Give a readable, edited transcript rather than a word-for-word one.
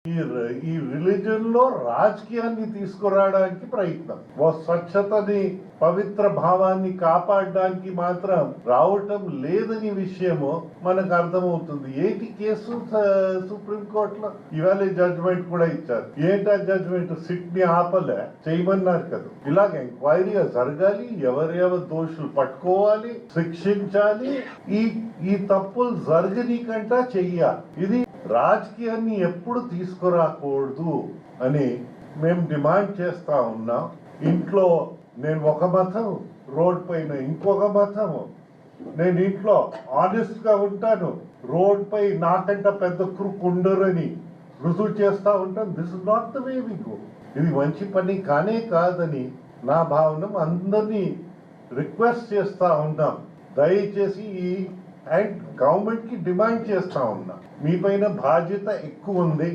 ఈ రిలీజన్ లో రాజకీయాన్ని తీసుకురావడానికి ప్రయత్నం, స్వచ్ఛతని పవిత్ర భావాన్ని కాపాడడానికి మాత్రం రావటం లేదని విషయము మనకు అర్థమవుతుంది. ఏంటి కేసు సుప్రీంకోర్టులో ఇవాళ జడ్జిమెంట్ కూడా ఇచ్చారు. ఏంటి ఆ జడ్జిమెంట్? సిట్ ని ఆపలే చేయమన్నారు కదా. ఇలాగ ఎంక్వైరీగా జరగాలి, ఎవరెవరు దోషులు పట్టుకోవాలి, శిక్షించాలి, ఈ తప్పులు జరగనీకంటా చెయ్యాలి. ఇది రాజకీయాన్ని ఎప్పుడు తీసుకురాకూడదు అని మేము డిమాండ్ చేస్తా ఉన్నాం. ఇంట్లో నేను ఒక మతం, రోడ్ పైన ఇంకొక మతము. నేను ఇంట్లో ఆనెస్ట్ గా ఉంటాను, రోడ్ పై నాకంట పెద్ద క్రూక్ ఉండరని రుజువు చేస్తా ఉంటాను. This is not the way we go. ఇది మంచి పని కానే కాదని నా భావన. అందరినీ రిక్వెస్ట్ చేస్తా ఉన్నాం, దయచేసి అండ్ గవర్నమెంట్ కి డిమాండ్ చేస్తా ఉన్నా, మీ పైన బాధ్యత ఎక్కువ ఉంది.